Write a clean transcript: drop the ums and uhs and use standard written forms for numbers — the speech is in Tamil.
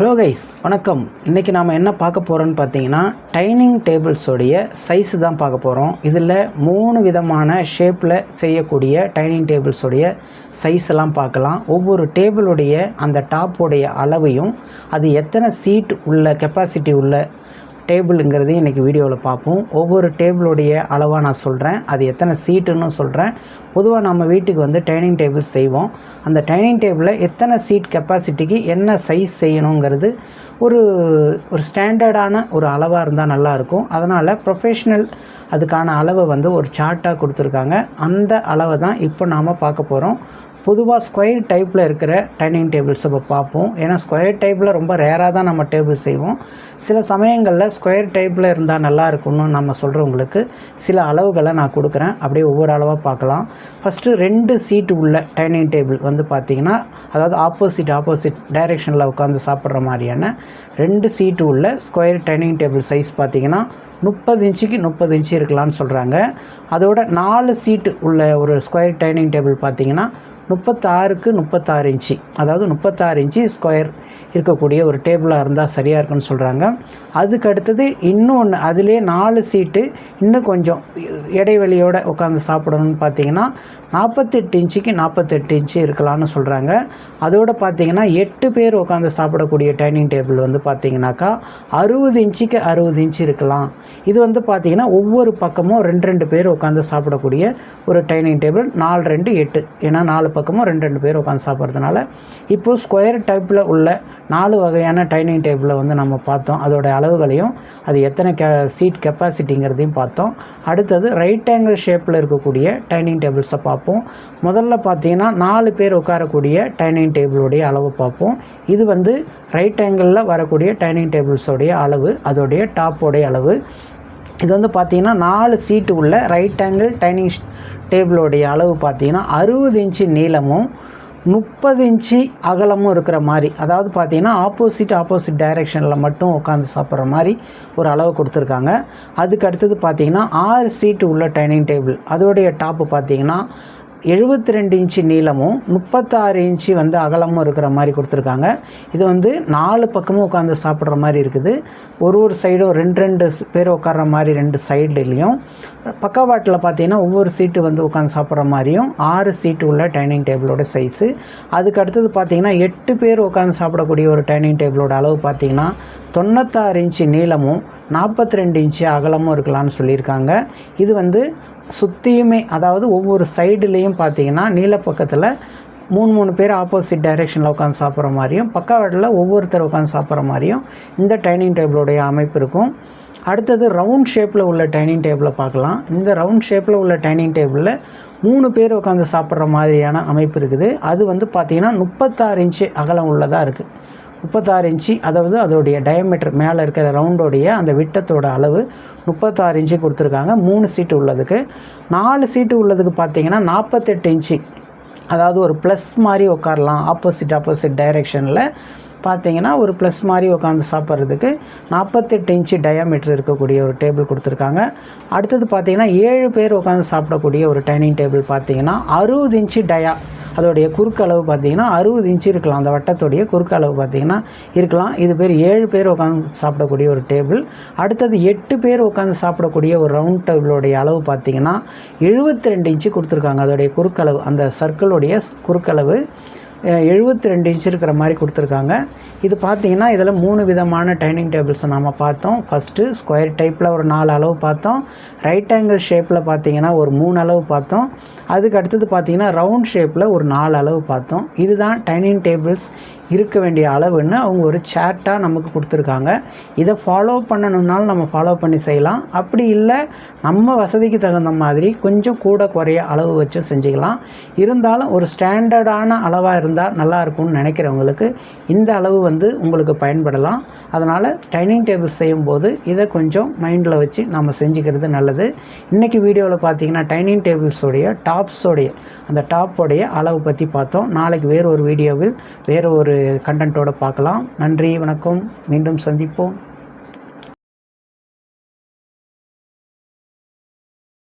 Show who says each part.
Speaker 1: ஹலோ கைஸ், வணக்கம். இன்றைக்கி நாம் என்ன பார்க்க போகிறோன்னு பார்த்தீங்கன்னா டைனிங் டேபிள்ஸோடைய சைஸு தான் பார்க்க போகிறோம். இதில் 3 விதமான ஷேப்பில் செய்யக்கூடிய டைனிங் டேபிள்ஸோடைய சைஸ் எல்லாம் பார்க்கலாம். ஒவ்வொரு டேபிளுடைய அந்த டாப்போடைய அளவையும் அது எத்தனை சீட் உள்ள கெப்பாசிட்டி உள்ள டேபிளுங்கிறதையும் இன்றைக்கி வீடியோவில் பார்ப்போம். ஒவ்வொரு டேபிளுடைய அளவாக நான் சொல்கிறேன், அது எத்தனை சீட்டுன்னு சொல்கிறேன். பொதுவாக நம்ம வீட்டுக்கு டைனிங் டேபிள் செய்வோம். அந்த டைனிங் டேபிளில் எத்தனை சீட் கெப்பாசிட்டிக்கு என்ன சைஸ் செய்யணுங்கிறது ஒரு ஸ்டாண்டர்டான ஒரு அளவாக இருந்தால் நல்லாயிருக்கும். அதனால் ப்ரொஃபஷ்னல் அதுக்கான அளவை ஒரு சார்ட்டாக கொடுத்துருக்காங்க. அந்த அளவை தான் இப்போ நாம் பார்க்க போகிறோம். பொதுவாக ஸ்கொயர் டைப்பில் இருக்கிற டைனிங் டேபிள்ஸ் இப்போ பார்ப்போம். ஏன்னா ஸ்கொயர் டைப்பில் ரொம்ப ரேராக தான் நம்ம டேபிள் செய்வோம். சில சமயங்களில் ஸ்கொயர் டைப்பில் இருந்தால் நல்லா இருக்கும்னு நம்ம சொல்கிறவங்களுக்கு சில அளவுகளை நான் கொடுக்குறேன். அப்படியே ஒவ்வொரு அளவாக பார்க்கலாம். ஃபஸ்ட்டு 2 சீட்டு உள்ள டைனிங் டேபிள் பார்த்திங்கன்னா, அதாவது ஆப்போசிட் டைரெக்ஷனில் உட்காந்து சாப்பிட்ற மாதிரியான 2 சீட்டு உள்ள ஸ்கொயர் டைனிங் டேபிள் சைஸ் பார்த்திங்கன்னா 30 இன்ச்சுக்கு 30 இன்ச்சு இருக்கலாம்னு சொல்கிறாங்க. அதோட 4 சீட்டு உள்ள ஒரு ஸ்கொயர் டைனிங் டேபிள் பார்த்திங்கன்னா 36க்கு 36 இன்ச்சு, அதாவது 36 இன்ச்சு ஸ்கொயர் இருக்கக்கூடிய ஒரு டேபிளாக இருந்தால் சரியாக இருக்குன்னு சொல்கிறாங்க. அதுக்கு அடுத்தது இன்னொன்று, அதிலே 4 சீட்டு இன்னும் கொஞ்சம் இடைவெளியோடு உட்காந்து சாப்பிடணும்னு பார்த்திங்கன்னா 48 இன்ச்சுக்கு 48 இன்ச்சு இருக்கலாம்னு சொல்கிறாங்க. அதோடு பார்த்திங்கன்னா 8 பேர் உட்காந்து சாப்பிடக்கூடிய டைனிங் டேபிள் பார்த்திங்கனாக்கா 60 இன்ச்சுக்கு 60 இன்ச்சு இருக்கலாம். இது பார்த்திங்கன்னா ஒவ்வொரு பக்கமும் 2 பேர் உட்காந்து சாப்பிடக்கூடிய ஒரு டைனிங் டேபிள். 4 2 8, ஏன்னா 4 பக்கமும் 2 பேர் உட்காந்து சாப்பிட்றதுனால. இப்போது ஸ்கொயர் டைப்பில் உள்ள 4 வகையான டைனிங் டேபிளை நம்ம பார்த்தோம். அதோட அளவுகளையும் அது எத்தனை சீட் கெப்பாசிட்டிங்கிறதையும் பார்த்தோம். அடுத்தது ரைட் ஆங்கிள் ஷேப்பில் இருக்கக்கூடிய டைனிங் டேபிள்ஸை பார்ப்போம். முதல்ல பார்த்தீங்கன்னா 4 பேர் உட்காரக்கூடிய டைனிங் டேபிளுடைய அளவு பார்ப்போம். இது ரைட் ஆங்கிளில் வரக்கூடிய டைனிங் டேபிள்ஸோடைய அளவு, அதோடைய டாப்போடைய அளவு. இது பார்த்தீங்கன்னா 4 சீட்டு உள்ள ரைட் ஆங்கிள் டைனிங் டேபிளோடைய அளவு பார்த்தீங்கன்னா 60 இன்ச்சு நீளமும் 30 இன்ச்சு அகலமும் இருக்கிற மாதிரி, அதாவது பார்த்தீங்கன்னா ஆப்போசிட் டைரெக்ஷனில் மட்டும் உட்காந்து சாப்பிட்ற மாதிரி ஒரு அளவு கொடுத்துருக்காங்க. அதுக்கு அடுத்தது பார்த்தீங்கன்னா 6 சீட்டு உள்ள டைனிங் டேபிள், அதோடைய டாப்பு பார்த்தீங்கன்னா 72 இன்ச்சு நீளமும் 36 இன்ச்சு அகலமும் இருக்கிற மாதிரி கொடுத்துருக்காங்க. இது 4 பக்கமும் உட்காந்து சாப்பிட்ற மாதிரி இருக்குது. ஒரு சைடும் 2 பேர் உட்கார்ற மாதிரி 2 சைடுலேயும். பக்கவாட்டில் பார்த்தீங்கன்னா ஒவ்வொரு சீட்டு உட்காந்து சாப்பிட்ற மாதிரியும் 6 சீட்டு உள்ள டைனிங் டேபிளோட சைஸு. அதுக்கு அடுத்தது பார்த்தீங்கன்னா 8 பேர் உட்காந்து சாப்பிடக்கூடிய ஒரு டைனிங் டேபிளோட அளவு பார்த்தீங்கன்னா 96 இன்ச்சு நீளமும் 42 இன்ச்சு அகலமும் இருக்கலாம்னு சொல்லியிருக்காங்க. இது சுற்றியுமே, அதாவது ஒவ்வொரு சைடுலேயும் பார்த்தீங்கன்னா நீல பக்கத்தில் 3 பேர் ஆப்போசிட் டைரெக்ஷனில் உட்காந்து சாப்பிட்ற மாதிரியும், பக்கவாட்டில் ஒவ்வொருத்தர் உட்காந்து சாப்பிட்ற மாதிரியும் இந்த டைனிங் டேபிளோடைய அமைப்பு இருக்கும். அடுத்தது ரவுண்ட் ஷேப்பில் உள்ள டைனிங் டேபிளை பார்க்கலாம். இந்த ரவுண்ட் ஷேப்பில் உள்ள டைனிங் டேபிளில் 3 பேர் உட்காந்து சாப்பிட்ற மாதிரியான அமைப்பு இருக்குது. அது பார்த்திங்கன்னா 36 இன்ச்சு அகலம் உள்ளதாக இருக்குது. 36 இன்ச்சு, அதாவது அதோடைய டயமீட்டர் மேலே இருக்கிற ரவுண்டோடைய அந்த விட்டத்தோட அளவு 36 இன்ச்சு கொடுத்துருக்காங்க 3 சீட்டு உள்ளதுக்கு. 4 சீட்டு உள்ளதுக்கு பார்த்திங்கன்னா 48 இன்ச்சு, அதாவது ஒரு ப்ளஸ் மாதிரி உட்காரலாம். ஆப்போசிட் டைரெக்ஷனில் பார்த்திங்கன்னா ஒரு ப்ளஸ் மாதிரி உட்காந்து சாப்பிட்றதுக்கு 48 இன்ச்சு டயாமீட்டர் இருக்கக்கூடிய ஒரு டேபிள் கொடுத்துருக்காங்க. அடுத்தது பார்த்திங்கன்னா 7 பேர் உட்காந்து சாப்பிடக்கூடிய ஒரு டைனிங் டேபிள் பார்த்திங்கன்னா 60 இன்ச்சு அதோடைய குறுக்களவு பார்த்திங்கன்னா 60 இன்ச்சு இருக்கலாம். அந்த வட்டத்தோடைய குறுக்களவு பார்த்திங்கன்னா இருக்கலாம். இது 7 பேர் உட்காந்து சாப்பிடக்கூடிய ஒரு டேபிள். அடுத்தது 8 பேர் உட்காந்து சாப்பிடக்கூடிய ஒரு ரவுண்ட் டேபிளோடைய அளவு பார்த்திங்கன்னா 72 இன்ச்சு கொடுத்துருக்காங்க. அதோடைய குறுக்களவு, அந்த சர்க்கிளுடைய குறுக்களவு 72 இன்ச்சு இருக்கிற மாதிரி கொடுத்துருக்காங்க. இது பார்த்திங்கன்னா இதில் 3 விதமான டைனிங் டேபிள்ஸை நாம் பார்த்தோம். ஃபஸ்ட்டு ஸ்கொயர் டைப்பில் ஒரு 4 அளவு பார்த்தோம். ரைட் ஆங்கிள் ஷேப்பில் பார்த்திங்கன்னா ஒரு 3 அளவு பார்த்தோம். அதுக்கு அடுத்தது பார்த்திங்கன்னா ரவுண்ட் ஷேப்பில் ஒரு 4 அளவு பார்த்தோம். இதுதான் டைனிங் டேபிள்ஸ் இருக்க வேண்டிய அளவுன்னு அவங்க ஒரு சார்ட்டாக நமக்கு கொடுத்துருக்காங்க. இதை ஃபாலோ பண்ணணுன்னாலும் நம்ம ஃபாலோ பண்ணி செய்யலாம். அப்படி இல்லை, நம்ம வசதிக்கு தகுந்த மாதிரி கொஞ்சம் கூட குறைய அளவு வச்சு செஞ்சுக்கலாம். இருந்தாலும் ஒரு ஸ்டாண்டர்டான அளவாக இருந்தால் நல்லாயிருக்கும்னு நினைக்கிறவங்களுக்கு இந்த அளவு உங்களுக்கு பயன்படலாம். அதனால் டைனிங் டேபிள் செய்யும்போது இதை கொஞ்சம் மைண்டில் வச்சு நம்ம செஞ்சுக்கிறது நல்லது. இன்றைக்கி வீடியோவில் பார்த்திங்கன்னா டைனிங் டேபிள்ஸோடைய அந்த டாப்போடைய அளவு பற்றி பார்த்தோம். நாளைக்கு வேறு ஒரு வீடியோவில் வேறு ஒரு கண்டென்ட்டோடு பார்க்கலாம். நன்றி, வணக்கம், மீண்டும் சந்திப்போம்.